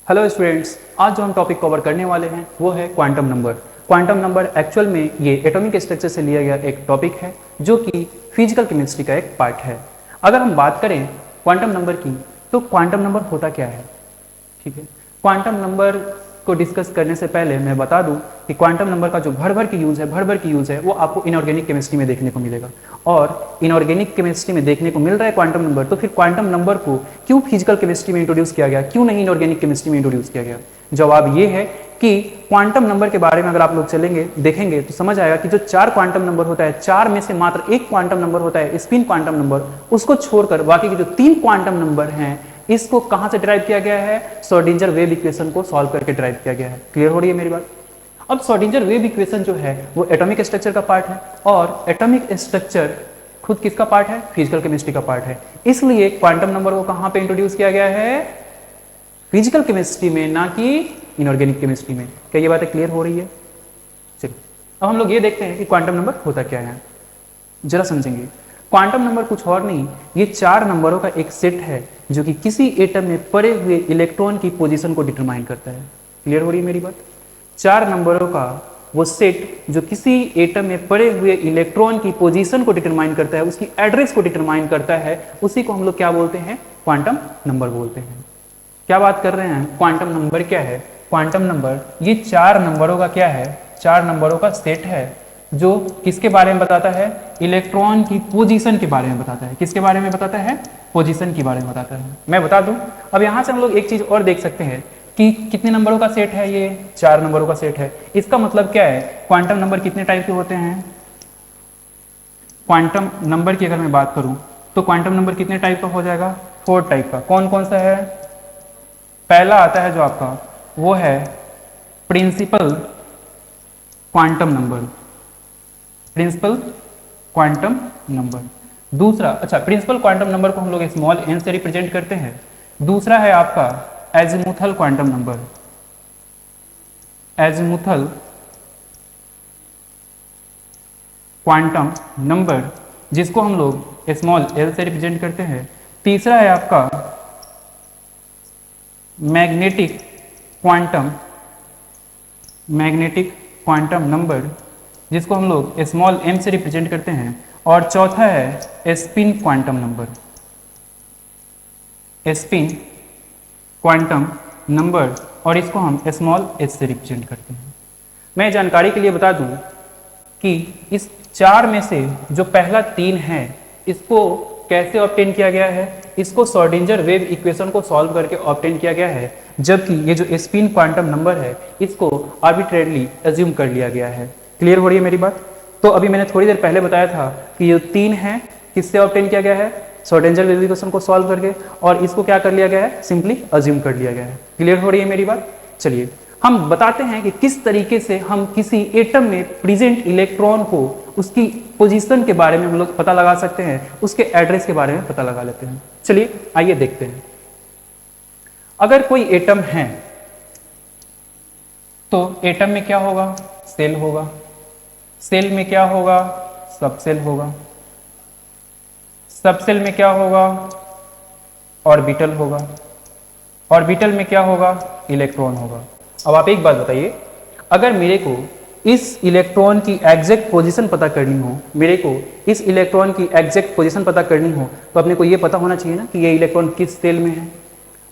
Hello students, आज जो हम टॉपिक कवर करने वाले हैं वो है quantum number. Quantum number actual में ये एटॉमिक स्ट्रक्चर से लिया गया एक टॉपिक है जो कि फिजिकल केमिस्ट्री का एक पार्ट है। अगर हम बात करें क्वांटम नंबर की तो क्वांटम नंबर होता क्या है, ठीक है। क्वांटम नंबर को डिस्कस करने से पहले मैं बता दूं कि क्वांटम नंबर का जो भर भर की यूज़ है वो आपको इनऑर्गेनिक केमिस्ट्री में देखने को मिलेगा। और इनऑर्गेनिक केमिस्ट्री में देखने को मिल रहा है क्वांटम नंबर, तो फिर क्वांटम नंबर को क्यों फिजिकल केमिस्ट्री में इंट्रोड्यूस किया गया, क्यों नहीं इनऑर्गेनिक केमिस्ट्री में इंट्रोड्यूस किया गया? जवाब ये है कि क्वांटम नंबर के बारे में अगर आप लोग चलेंगे देखेंगे तो समझ आएगा कि जो 4 क्वांटम नंबर होता है, 4 में से मात्र एक क्वांटम नंबर होता है स्पिन क्वांटम नंबर, उसको छोड़कर बाकी के जो 3 क्वांटम नंबर हैं इसको कहां से ड्राइव किया गया है? श्रोडिंगर वेव इक्वेशन को सॉल्व करके ड्राइव किया गया है। क्लियर हो रही है मेरी बात? अब श्रोडिंगर वेव इक्वेशन जो है वो एटॉमिक स्ट्रक्चर का पार्ट है और एटॉमिक स्ट्रक्चर खुद किसका पार्ट है? फिजिकल केमिस्ट्री का पार्ट है। इसलिए क्वांटम नंबर को कहां पे इंट्रोड्यूस किया गया है? फिजिकल केमिस्ट्री में, ना कि इनऑर्गेनिक केमिस्ट्री में। क्या ये बातें क्लियर हो रही है? चलिए अब हम लोग ये देखते हैं कि क्वांटम नंबर होता क्या है, जरा समझेंगे। क्वांटम नंबर कुछ और नहीं, ये 4 नंबरों का एक सेट है जो कि किसी एटम में पड़े हुए इलेक्ट्रॉन की पोजीशन को डिटरमाइन करता है। क्लियर हो रही है मेरी बात? 4 नंबरों का वो सेट जो किसी एटम में पड़े हुए इलेक्ट्रॉन की पोजीशन को डिटरमाइन करता है, उसकी एड्रेस को डिटरमाइन करता है, उसी को हम लोग क्या बोलते हैं? क्वांटम नंबर बोलते हैं। क्या बात कर रहे हैं? क्वांटम नंबर क्या है? क्वांटम नंबर ये 4 नंबरों का क्या है? 4 नंबरों का सेट है जो किसके बारे में बताता है? इलेक्ट्रॉन की पोजीशन के बारे में बताता है। किसके बारे में बताता है? पोजीशन के बारे में बताता है। मैं बता दूं, अब यहां से हम लोग एक चीज और देख सकते हैं कि कितने नंबरों का सेट है ये? 4 नंबरों का सेट है। इसका मतलब क्या है? क्वांटम नंबर कितने टाइप के होते हैं? क्वांटम नंबर की अगर मैं बात करूं तो क्वांटम नंबर कितने टाइप का हो जाएगा? 4 टाइप का। कौन कौन सा है? पहला आता है जो आपका वो है principal quantum number. Principal quantum number. दूसरा, अच्छा, प्रिंसिपल क्वांटम नंबर को हम लोग स्मॉल n से रिप्रेजेंट करते हैं। दूसरा है आपका azimuthal quantum number. Azimuthal quantum number जिसको हम लोग स्मॉल l से रिप्रेजेंट करते हैं। तीसरा है आपका मैग्नेटिक क्वांटम नंबर जिसको हम लोग स्मॉल m से रिप्रेजेंट करते हैं। और चौथा है spin quantum number. Spin quantum number, और इसको हम स्मॉल h से रिप्रेजेंट करते हैं। मैं जानकारी के लिए बता दूं कि इस 4 में से जो पहला 3 है इसको कैसे ऑब्टेन किया गया है? इसको श्रोडिंगर वेव इक्वेशन को सॉल्व करके ऑब्टेन किया गया है, जबकि ये जो स्पिन क्वांटम नंबर है इसको आर्बिट्रेरली अज्यूम कर लिया गया है। क्लियर हो रही है मेरी बात? तो अभी मैंने थोड़ी देर पहले बताया था कि ये 3 है किससे ऑब्टेन किया गया है? श्रोडिंगर वेव इक्वेशन को सॉल्व करके, और इसको क्या कर लिया गया है? सिंपली अज्यूम कर लिया गया है। क्लियर हो रही है मेरी बात? चलिए हम बताते हैं कि किस तरीके से हम किसी एटम में प्रेजेंट इलेक्ट्रॉन को उसकी पोजीशन के बारे में हम लोग पता लगा सकते हैं, उसके एड्रेस के बारे में पता लगा लेते हैं। चलिए आइए देखते हैं। अगर कोई एटम है तो एटम में क्या होगा? सेल होगा। सेल में क्या होगा? सबसेल होगा। सबसेल में क्या होगा? ऑर्बिटल होगा। ऑर्बिटल में क्या होगा? इलेक्ट्रॉन होगा। अब आप एक बात बताइए, अगर मेरे को इस इलेक्ट्रॉन की एग्जैक्ट पोजीशन पता करनी हो, मेरे को इस इलेक्ट्रॉन की एग्जैक्ट पोजीशन पता करनी हो, तो अपने को ये पता होना चाहिए ना कि ये इलेक्ट्रॉन किस सेल में है,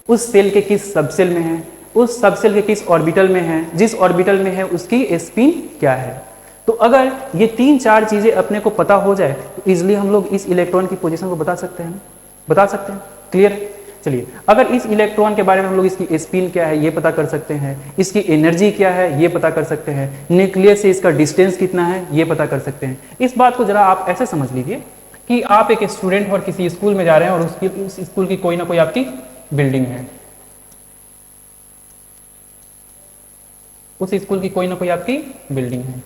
उस सेल के किस सबसेल में है, उस सबसेल के किस ऑर्बिटल में है, जिस ऑर्बिटल में है उसकी स्पिन क्या है। तो अगर ये 3-4 चीजें अपने को पता हो जाए तो इजिली हम लोग इस इलेक्ट्रॉन की पोजीशन को बता सकते हैं। बता सकते हैं? क्लियर? चलिए, अगर इस इलेक्ट्रॉन के बारे में हम लोग इसकी स्पिन क्या है ये पता कर सकते हैं, इसकी एनर्जी क्या है ये पता कर सकते हैं, न्यूक्लियस से इसका डिस्टेंस कितना है ये पता कर सकते हैं। इस बात को जरा आप ऐसे समझ लीजिए कि आप एक स्टूडेंट और किसी स्कूल में जा रहे हैं और उस स्कूल की कोई ना कोई आपकी बिल्डिंग है। उस स्कूल की कोई ना कोई आपकी बिल्डिंग है,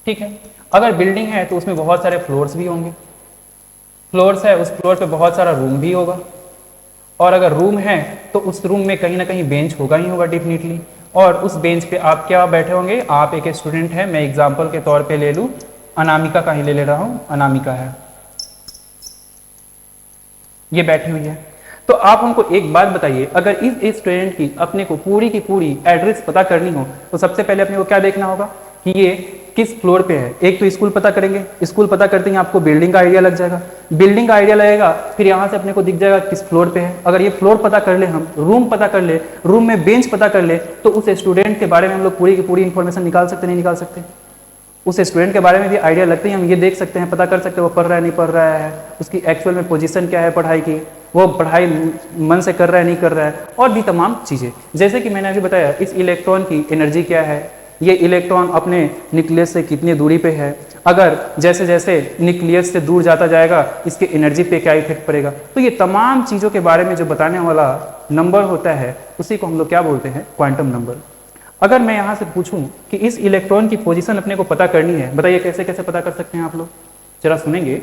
ठीक है। अगर बिल्डिंग है तो उसमें बहुत सारे फ्लोर्स भी होंगे। फ्लोर्स है, उस फ्लोर पे बहुत सारा रूम भी होगा, और अगर रूम है तो उस रूम में कहीं ना कहीं बेंच होगा ही होगा डेफिनेटली, और उस बेंच पे आप क्या बैठे होंगे? आप एक स्टूडेंट है, मैं एग्जांपल के तौर पे ले लूं, अनामिका का ही ले रहा हूं, अनामिका है, ये बैठी हुई है। तो आप हमको एक बात बताइए, अगर इस स्टूडेंट की अपने को पूरी की पूरी एड्रेस पता करनी हो तो सबसे पहले अपने को क्या देखना होगा कि ये किस फ्लोर पे है। एक तो स्कूल पता करेंगे, स्कूल पता करते ही आपको बिल्डिंग का आइडिया लग जाएगा, बिल्डिंग का आइडिया लगेगा, फिर यहाँ से अपने को दिख जाएगा किस फ्लोर पे है। अगर ये फ्लोर पता कर ले, हम रूम पता कर ले, रूम में बेंच पता कर ले, तो उस स्टूडेंट के बारे में हम लोग पूरी की पूरी इंफॉर्मेशन निकाल सकते नहीं निकाल सकते। उस स्टूडेंट के बारे में भी आइडिया लगते ही हम ये देख सकते हैं, पता कर सकते हैं वो पढ़ रहा है नहीं पढ़ रहा है, उसकी एक्चुअल में पोजीशन क्या है पढ़ाई की, वो पढ़ाई मन से कर रहा है नहीं कर रहा है, और भी तमाम चीज़ें। जैसे कि मैंने अभी बताया, इस इलेक्ट्रॉन की एनर्जी क्या है, ये इलेक्ट्रॉन अपने न्यूक्लियस से कितनी दूरी पे है, अगर जैसे जैसे न्यूक्लियस से दूर जाता जाएगा इसके एनर्जी पे क्या इफेक्ट पड़ेगा। तो ये तमाम चीज़ों के बारे में जो बताने वाला नंबर होता है उसी को हम लोग क्या बोलते हैं, क्वांटम नंबर। अगर मैं यहाँ से पूछूं कि इस इलेक्ट्रॉन की पोजीशन अपने को पता करनी है, बताइए कैसे कैसे पता कर सकते हैं आप लोग, जरा सुनेंगे।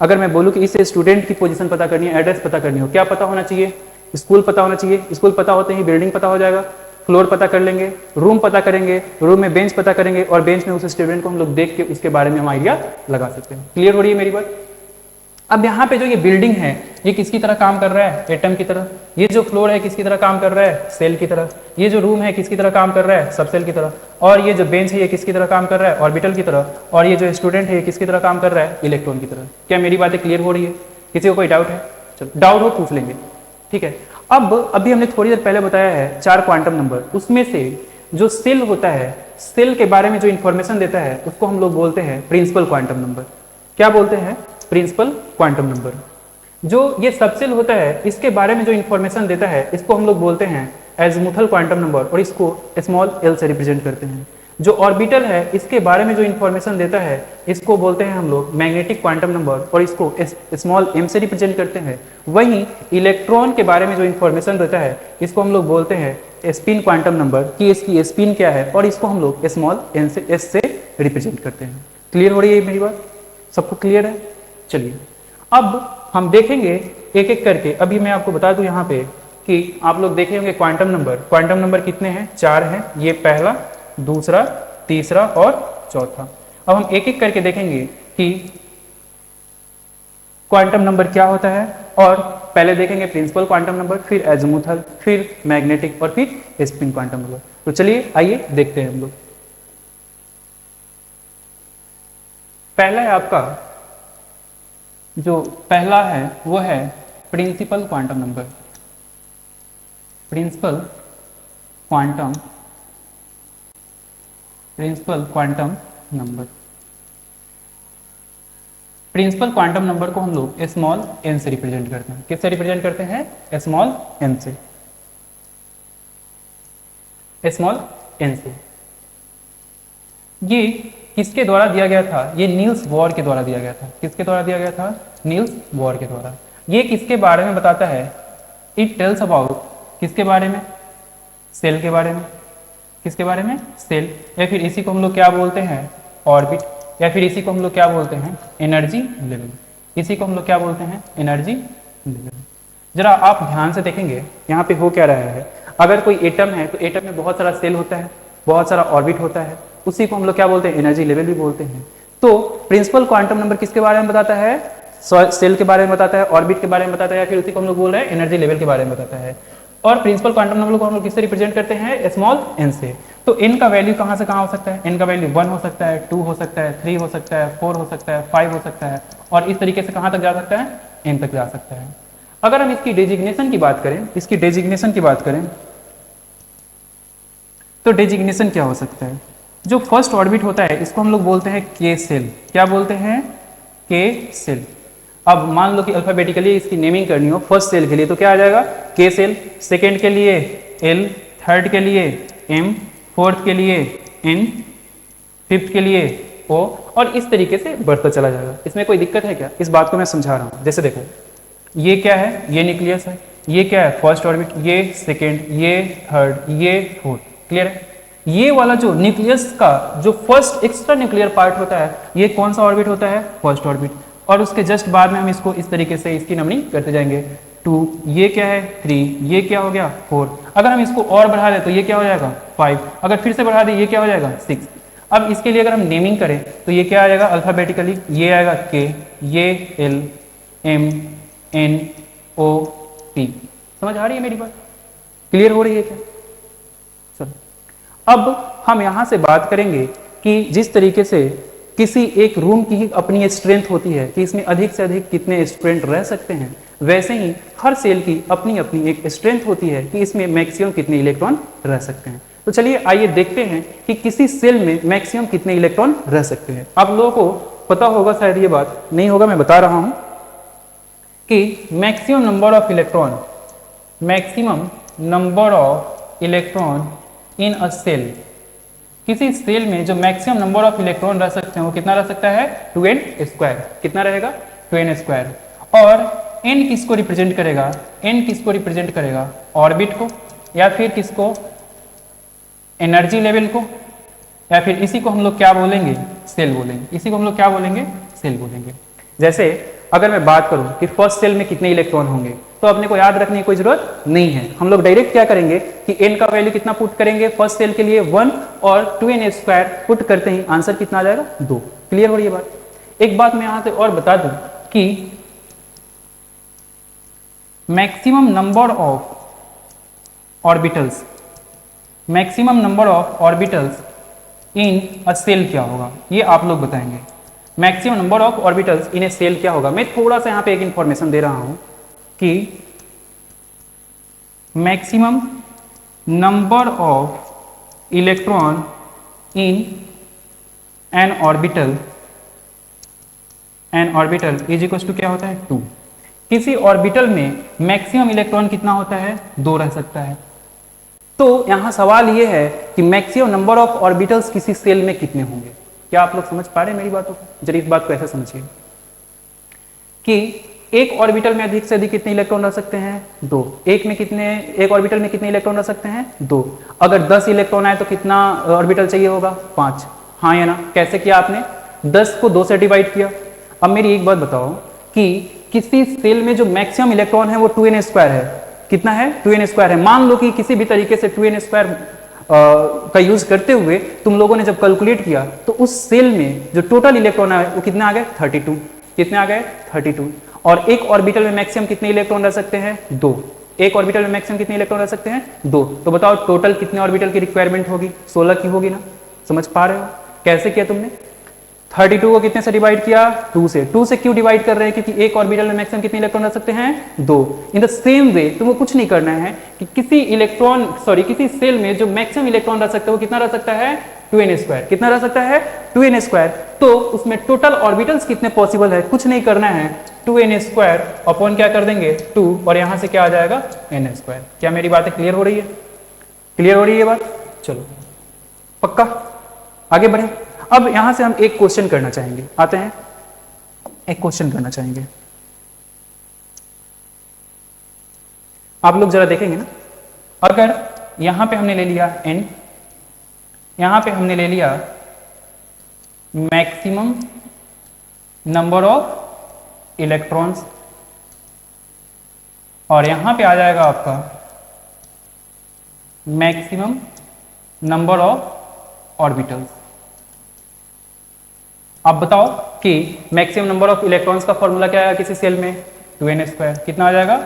अगर मैं बोलूँ कि इस स्टूडेंट की पोजीशन पता करनी है, एड्रेस पता करनी हो, क्या पता होना चाहिए, स्कूल पता होना चाहिए। स्कूल पता होते ही बिल्डिंग पता हो जाएगा, फ्लोर पता कर लेंगे, रूम पता करेंगे, रूम में बेंच पता करेंगे, और बेंच में उस स्टूडेंट को हम लोग देख के उसके बारे में हम आइडिया लगा सकते हैं। क्लियर हो रही है मेरी बात। अब यहाँ पे जो ये बिल्डिंग है ये किसकी तरह काम कर रहा है, एटम की तरह। ये जो फ्लोर है किसकी तरह काम कर रहा है, सेल की तरह। ये जो रूम है किसकी तरह काम कर रहा है, सबसेल की तरह। और ये जो बेंच है ये किसकी तरह काम कर रहा है, ऑर्बिटल की तरह। और ये जो स्टूडेंट है ये किसकी तरह काम कर रहा है, इलेक्ट्रॉन की तरह। क्या मेरी बातें क्लियर हो रही है, किसी को कोई डाउट है? चलो डाउट हो पूछ लेंगे, ठीक है। अब अभी हमने थोड़ी देर पहले बताया है 4 क्वांटम नंबर, उसमें से जो सेल होता है, सेल के बारे में जो इंफॉर्मेशन देता है उसको हम लोग बोलते हैं प्रिंसिपल क्वांटम नंबर। क्या बोलते हैं, प्रिंसिपल क्वांटम नंबर। जो ये सबसेल होता है इसके बारे में जो इंफॉर्मेशन देता है इसको हम लोग बोलते हैं एज़ीमुथल क्वांटम नंबर, और इसको स्मॉल एल से रिप्रेजेंट करते हैं। जो ऑर्बिटल है इसके बारे में जो इंफॉर्मेशन देता है इसको बोलते हैं हम लोग मैग्नेटिक क्वांटम नंबर, और इसको स्मॉल एम से रिप्रेजेंट करते हैं। वहीं इलेक्ट्रॉन के बारे में जो इंफॉर्मेशन देता है इसको हम लोग बोलते हैं स्पिन क्वांटम नंबर, कि इसकी स्पिन क्या है, और इसको हम लोग स्मॉल एन से एस से रिप्रेजेंट करते हैं। क्लियर हो रही है मेरी बात, सबको क्लियर है? चलिए अब हम देखेंगे एक एक करके। अभी मैं आपको बता दूं यहाँ पे कि आप लोग देखे होंगे क्वांटम नंबर। क्वांटम नंबर कितने हैं, 4 हैं। ये पहला, दूसरा, तीसरा और चौथा। अब हम एक एक करके देखेंगे कि क्वांटम नंबर क्या होता है, और पहले देखेंगे प्रिंसिपल क्वांटम नंबर, फिर एज़ीमुथल, फिर मैग्नेटिक और फिर स्पिन क्वांटम नंबर। तो चलिए आइए देखते हैं हम लोग। पहला है आपका, जो पहला है वो है principal quantum number. Principal quantum number. Principal quantum number को हम लोग स्मॉल एन से रिप्रेजेंट करते हैं। किससे रिप्रेजेंट करते हैं, स्मॉल एन से। स्मॉल एन से ये किसके द्वारा दिया गया था, ये नील्स बोर के द्वारा दिया गया था। किसके द्वारा दिया गया था, नील्स बोर के द्वारा। ये किसके बारे में बताता है, इट टेल्स अबाउट, किसके बारे में, सेल के बारे में। किसके बारे में, सेल। या फिर इसी को हम लोग क्या बोलते हैं, ऑर्बिट। या फिर इसी को हम लोग क्या बोलते हैं, एनर्जी लेवल। इसी को हम लोग क्या बोलते हैं, एनर्जी लेवल। जरा आप ध्यान से देखेंगे यहाँ पे हो क्या रहा है। अगर कोई एटम है तो एटम में बहुत सारा सेल होता है, बहुत सारा ऑर्बिट होता है, उसी को हम लोग क्या बोलते हैं, एनर्जी लेवल भी बोलते हैं। तो प्रिंसिपल क्वांटम नंबर किसके बारे में बताता है, सेल के बारे में बताता है, ऑर्बिट के बारे में बताता है, या फिर उसी को हम लोग बोल रहे हैं एनर्जी लेवल के बारे में बताता है। और प्रिंसिपल क्वांटम नंबर को हम लोग किससे रिप्रेजेंट करते हैं, स्मॉल एन से। तो एन का वैल्यू कहाँ से कहाँ हो सकता है, एन का वैल्यू 1 हो सकता है, 2 हो सकता है, 3 हो सकता है, 4 हो सकता है, 5 हो सकता है, और इस तरीके से कहाँ तक जा सकता है, एन तक जा सकता है। अगर हम इसकी डेजिग्नेशन की बात करें, इसकी डेजिग्नेशन की बात करें तो डेजिग्नेशन क्या हो सकता है, जो फर्स्ट ऑर्बिट होता है इसको हम लोग बोलते हैं के सेल। क्या बोलते हैं, के सेल। अब मान लो कि अल्फाबेटिकली इसकी नेमिंग करनी हो फर्स्ट सेल के लिए तो क्या आ जाएगा, के सेल। सेकेंड के लिए एल, थर्ड के लिए एम, फोर्थ के लिए एन, फिफ्थ के लिए ओ, और इस तरीके से बढ़ता चला जाएगा। इसमें कोई दिक्कत है क्या, इस बात को मैं समझा रहा हूँ। जैसे देखो ये क्या है, ये न्यूक्लियस है, ये क्या है फर्स्ट ऑर्बिट, ये सेकेंड, ये थर्ड, ये फोर्थ। क्लियर है। ये वाला जो न्यूक्लियस का जो फर्स्ट एक्स्ट्रा न्यूक्लियर पार्ट होता है ये कौन सा ऑर्बिट होता है, फर्स्ट ऑर्बिट। और उसके जस्ट बाद में हम इसको इस तरीके से इसकी नंबरिंग करते जाएंगे। 2, ये क्या है 3, ये क्या हो गया 4। अगर हम इसको और बढ़ा दें तो ये क्या हो जाएगा 5। अगर फिर से बढ़ा दें ये क्या हो जाएगा 6। अब इसके लिए अगर हम नेमिंग करें तो ये क्या आ जाएगा अल्फाबेटिकली, ये आएगा के, ये एल, एम, एन, ओ, टी। समझ आ रही है मेरी बात? क्लियर हो रही है क्या? चलो अब हम यहां से बात करेंगे कि जिस तरीके से किसी एक रूम की अपनी स्ट्रेंथ होती है कि इसमें अधिक से अधिक कितने स्टूडेंट रह सकते हैं, वैसे ही हर सेल की अपनी अपनी एक स्ट्रेंथ होती है कि इसमें मैक्सिमम कितने इलेक्ट्रॉन रह सकते हैं। तो चलिए आइए देखते हैं कि किसी सेल में मैक्सिमम कितने इलेक्ट्रॉन रह सकते हैं। आप लोगों को पता होगा, शायद ये बात नहीं होगा, मैं बता रहा हूं कि maximum number of electron in a shell, किसी सेल में जो मैक्सिमम नंबर ऑफ इलेक्ट्रॉन रह सकते हैं वो कितना रह सकता है? 2n²। कितना रहेगा? 2n²। और n किसको रिप्रेजेंट करेगा? n किसको रिप्रेजेंट करेगा? ऑर्बिट को, या फिर किसको? एनर्जी लेवल को, या फिर इसी को हम लोग क्या बोलेंगे? सेल बोलेंगे। इसी को हम लोग क्या बोलेंगे? सेल बोलेंगे। जैसे अगर मैं बात करूं कि फर्स्ट सेल में कितने इलेक्ट्रॉन होंगे, तो अपने को याद रखने की कोई जरूरत नहीं है। हम लोग डायरेक्ट क्या करेंगे कि n का वैल्यू कितना पुट करेंगे फर्स्ट सेल के लिए? 1, और 2n² पुट करते ही आंसर कितना आ जाएगा? 2। क्लियर हो रही है बात? एक बात मैं यहां से और बता दूं कि maximum number of orbitals in a shell क्या होगा, ये आप लोग बताएंगे। Maximum number of orbitals in a shell क्या होगा? मैं थोड़ा सा यहां पे एक इंफॉर्मेशन दे रहा हूं कि maximum number of electron in an orbital is equal to क्या होता है? 2। किसी ऑर्बिटल में मैक्सिमम इलेक्ट्रॉन कितना होता है? 2 रह सकता है। तो यहां सवाल यह है कि मैक्सिमम नंबर ऑफ ऑर्बिटल्स किसी सेल में कितने होंगे? क्या आप लोग समझ पा रहे हैं मेरी बातों को? जरा इस बात को ऐसे समझिए कि एक ऑर्बिटल में अधिक से अधिक कितने इलेक्ट्रॉन रह सकते हैं? 2। एक ऑर्बिटल में कितने इलेक्ट्रॉन रह सकते हैं? 2। अगर 10 इलेक्ट्रॉन आए तो कितना ऑर्बिटल चाहिए होगा? 5। हाँ या ना? कैसे किया आपने? 10 को 2 से डिवाइड किया। अब मेरी एक बात बताओ कि किसी सेल में जो मैक्सिमम इलेक्ट्रॉन है वो 2n² है। कितना है? 2n² है। मान लो कि किसी भी तरीके से 2n² का यूज करते हुए तुम लोगों ने जब कैलकुलेट किया तो उस सेल में जो टोटल इलेक्ट्रॉन है वो कितने आ गए? 32। कितने आ गए? 32। और एक ऑर्बिटल में मैक्सिमम कितने इलेक्ट्रॉन रह सकते हैं? 2। एक ऑर्बिटल में मैक्सिमम कितने इलेक्ट्रॉन रह सकते हैं? 2। तो बताओ टोटल कितने ऑर्बिटल की रिक्वायरमेंट होगी? 16 की होगी ना? समझ पा रहे हो? कैसे किया तुमने? 32 को कितने से डिवाइड किया? 2 से। 2 से क्यों डिवाइड कर रहे हैं? क्योंकि एक ऑर्बिटल में मैक्सिमम कितने इलेक्ट्रॉन रह सकते हैं? 2। इन द सेम वे तुमको कुछ नहीं करना है कि किसी सेल में जो मैक्सिमम इलेक्ट्रॉन रह सकते हैं वो कितना रह सकता है? 2n²। कितना रह सकता है? 2n²। तो उसमें टोटल ऑर्बिटल्स कितने पॉसिबल है? कुछ नहीं करना है, 2n² अपॉन क्या कर देंगे? 2, और यहां से क्या आ जाएगा? n²। क्या मेरी बातें क्लियर हो रही है? क्लियर हो रही है बात? चलो पक्का आगे बढ़े। अब यहां से हम एक क्वेश्चन करना चाहेंगे। आते हैं, एक क्वेश्चन करना चाहेंगे। आप लोग जरा देखेंगे ना, अगर यहां पे हमने ले लिया n, यहां पे हमने ले लिया मैक्सिमम नंबर ऑफ इलेक्ट्रॉन्स, और यहां पे आ जाएगा आपका मैक्सिमम नंबर ऑफ ऑर्बिटल्स। आप बताओ कि मैक्सिमम नंबर ऑफ इलेक्ट्रॉन्स का फॉर्मूला क्या है किसी सेल में? 2n²। कितना आ जाएगा?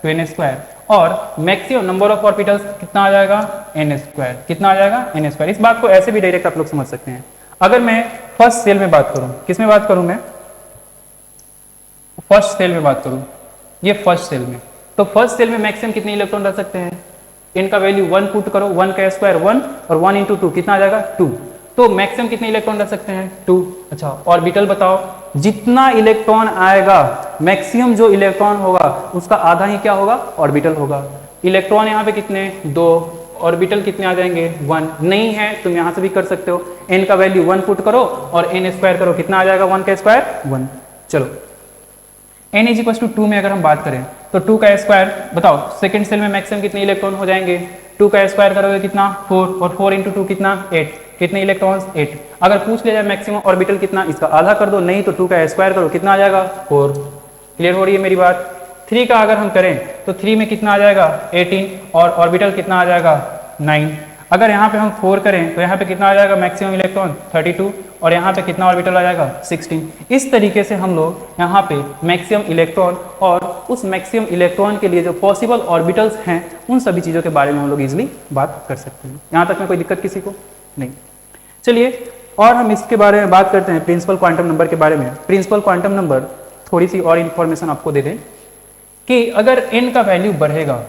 2n²। और मैक्सिमम नंबर ऑफ ऑर्बिटल्स कितना आ जाएगा? n²। कितना आ जाएगा? n²। इस बात को ऐसे भी डायरेक्ट आप लोग समझ सकते हैं। अगर मैं फर्स्ट सेल में बात करूं, किस में बात करूं मैं? फर्स्ट सेल में बात करूं, ये फर्स्ट सेल में, तो फर्स्ट सेल में मैक्सिमम कितने इलेक्ट्रॉन रह सकते हैं? इनका वैल्यू 1 पुट करो, 1 का स्क्वायर 1, और 1 इंटू 2 कितना आ जाएगा? 2। तो मैक्सिमम कितने इलेक्ट्रॉन रख सकते हैं? 2। अच्छा, ऑर्बिटल बताओ। जितना इलेक्ट्रॉन आएगा, मैक्सिमम जो इलेक्ट्रॉन होगा उसका आधा ही क्या होगा? ऑर्बिटल होगा। इलेक्ट्रॉन यहाँ पे कितने? 2। ऑर्बिटल कितने आ जाएंगे? 1। नहीं है तुम यहां से भी कर सकते हो, n का वैल्यू 1 पुट करो और n² करो, कितना आ जाएगा? 1 का स्क्वायर 1। चलो n इज इक्वल टू 2 में अगर हम बात करें तो 2 का स्क्वायर बताओ, सेकंड सेल में मैक्सिमम कितने इलेक्ट्रॉन हो जाएंगे? 2 का स्क्वायर करोगे कितना? 4, और 4 इंटू 2 कितना? 8। कितने इलेक्ट्रॉन्स? 8। अगर पूछ लिया जाए मैक्सिमम ऑर्बिटल कितना, इसका आधा कर दो, नहीं तो 2 का स्क्वायर करो, कितना आ जाएगा? 4। क्लियर हो रही है मेरी बात? 3 का अगर हम करें तो 3 में कितना आ जाएगा? 18, और ऑर्बिटल कितना आ जाएगा? 9। अगर यहाँ पे हम 4 करें तो यहाँ पे कितना आ जाएगा मैक्सिमम इलेक्ट्रॉन 32 और यहाँ पे कितना ऑर्बिटल आ जाएगा 16। इस तरीके से हम लोग यहाँ पे मैक्सिमम इलेक्ट्रॉन और उस मैक्सिमम इलेक्ट्रॉन के लिए जो पॉसिबल ऑर्बिटल्स हैं उन सभी चीज़ों के बारे में हम लोग इजिली बात कर सकते हैं। यहाँ तक में कोई दिक्कत किसी को नहीं। चलिए और हम इसके बारे में बात करते हैं प्रिंसिपल क्वांटम नंबर के बारे में। प्रिंसिपल क्वांटम नंबर थोड़ी सी और इन्फॉर्मेशन आपको दे दें कि अगर n का वैल्यू बढ़ेगा,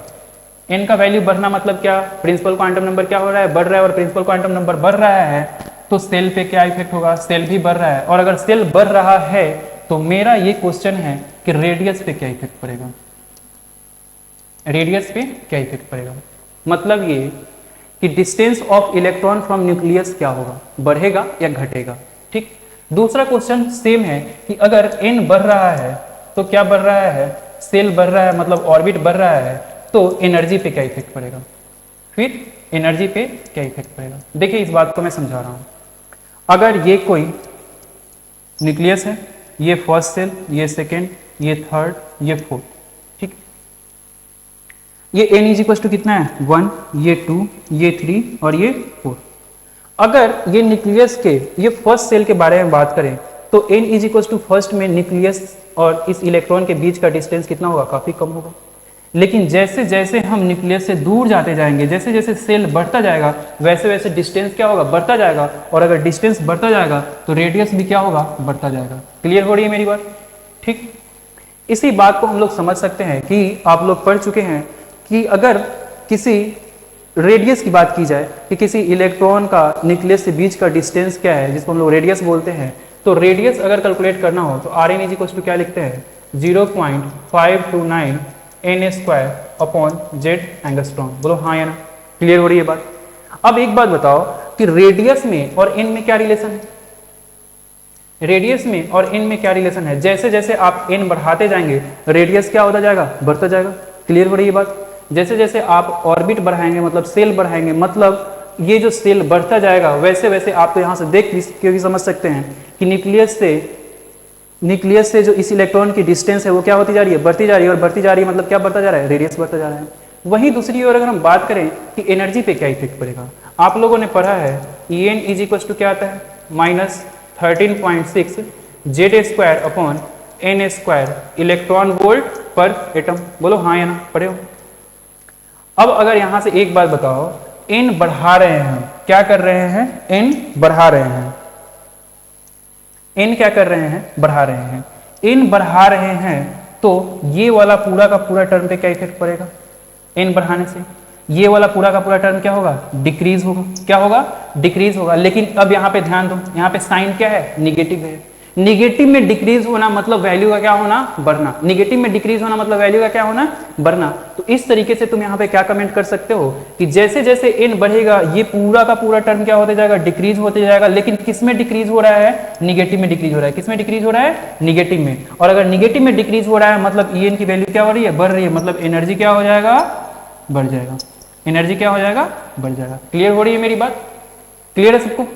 n का वैल्यू बढ़ना मतलब क्या, प्रिंसिपल क्वांटम नंबर क्या हो रहा है, बढ़ रहा है, और प्रिंसिपल क्वांटम नंबर बढ़ रहा है तो सेल पे क्या इफेक्ट होगा, सेल भी बढ़ रहा है। और अगर सेल बढ़ रहा है तो मेरा ये क्वेश्चन है कि रेडियस पे क्या इफेक्ट पड़ेगा, रेडियस पे क्या इफेक्ट पड़ेगा। मतलब ये कि distance of electron from nucleus क्या होगा, बढ़ेगा या घटेगा। ठीक, दूसरा क्वेश्चन सेम है कि अगर n बढ़ रहा है तो क्या बढ़ रहा है, सेल बढ़ रहा है मतलब ऑर्बिट बढ़ रहा है तो एनर्जी पे क्या इफेक्ट पड़ेगा, फिर एनर्जी पे क्या इफेक्ट पड़ेगा। देखिए इस बात को मैं समझा रहा हूं। अगर ये कोई न्यूक्लियस है, ये फर्स्ट सेल, ये सेकेंड, ये थर्ड, ये फोर्थ, ठीक, ये n इज इक्वल टू कितना है 1, ये 2, ये 3 और ये 4। अगर ये न्यूक्लियस के ये फर्स्ट सेल के बारे में बात करें तो n is equal to first में न्यूक्लियस और इस इलेक्ट्रॉन के बीच का डिस्टेंस कितना होगा, काफी कम होगा। लेकिन जैसे जैसे हम न्यूक्लियस से दूर जाते जाएंगे, जैसे जैसे सेल बढ़ता जाएगा वैसे वैसे डिस्टेंस क्या होगा, बढ़ता जाएगा। और अगर डिस्टेंस बढ़ता जाएगा तो रेडियस भी क्या होगा, बढ़ता जाएगा। क्लियर हो रही है मेरी बात? ठीक, इसी बात को हम लोग समझ सकते हैं कि आप लोग पढ़ चुके हैं कि अगर किसी रेडियस की बात की जाए कि किसी इलेक्ट्रॉन का न्यूक्लियस से बीच का डिस्टेंस क्या है, जिसको हम लोग रेडियस बोलते हैं, तो रेडियस अगर कैलकुलेट करना हो तो R N is equal to क्या लिखते हैं 0.529 n square upon Z angstrom. बोलो हाँ या ना, क्लियर हो रही है बात? अब एक बात बताओ कि रेडियस में और n में क्या रिलेशन है, रेडियस में और n में क्या रिलेशन है। जैसे जैसे आप n बढ़ाते जाएंगे रेडियस क्या होता जाएगा, बढ़ता जाएगा। क्लियर हो रही है बात? जैसे जैसे आप ऑर्बिट बढ़ाएंगे मतलब सेल बढ़ाएंगे, मतलब ये जो सेल बढ़ता जाएगा वैसे वैसे आप तो यहाँ से देख के भी समझ सकते हैं कि न्यूक्लियस से जो इस इलेक्ट्रॉन की डिस्टेंस है वो क्या होती जा रही है, बढ़ती जा रही है। और बढ़ती जा रही है मतलब क्या बढ़ता जा रहा है, रेडियस बढ़ता जा रहा है। वहीं दूसरी ओर अगर हम बात करें कि एनर्जी पे क्या इफेक्ट पड़ेगा, आप लोगों ने पढ़ा है E N is equal to क्या आता है -13.6 Z square upon N square electron volt per atom. बोलो हाँ या ना, पढ़े हो? अब अगर यहां से एक बात बताओ, एन बढ़ा रहे हैं, क्या कर रहे हैं, एन बढ़ा रहे हैं, एन क्या कर रहे हैं, बढ़ा रहे हैं। एन बढ़ा रहे हैं तो ये वाला पूरा का पूरा टर्म पे क्या इफेक्ट पड़ेगा, एन बढ़ाने से ये वाला पूरा का पूरा टर्म क्या होगा, डिक्रीज होगा। क्या होगा, डिक्रीज होगा। लेकिन अब यहाँ पे ध्यान दो, यहाँ पे साइन क्या है, निगेटिव है। निगेटिव में डिक्रीज होना मतलब वैल्यू का क्या होना, बढ़ना। निगेटिव में डिक्रीज होना मतलब वैल्यू का क्या होना, बढ़ना। तो इस तरीके से तुम यहाँ पे क्या कमेंट कर सकते हो कि जैसे जैसे n बढ़ेगा ये पूरा का पूरा टर्म क्या होते जाएगा, डिक्रीज होते जाएगा। लेकिन किस में डिक्रीज हो रहा है, निगेटिव में डिक्रीज हो रहा है। किस में डिक्रीज हो रहा है, निगेटिव में। और अगर निगेटिव में डिक्रीज हो रहा है मतलब en की वैल्यू क्या हो रही है, बढ़ रही है, मतलब एनर्जी क्या हो जाएगा, बढ़ जाएगा। एनर्जी क्या हो जाएगा, बढ़ जाएगा। क्लियर हो रही है मेरी बात? क्लियर है सबको?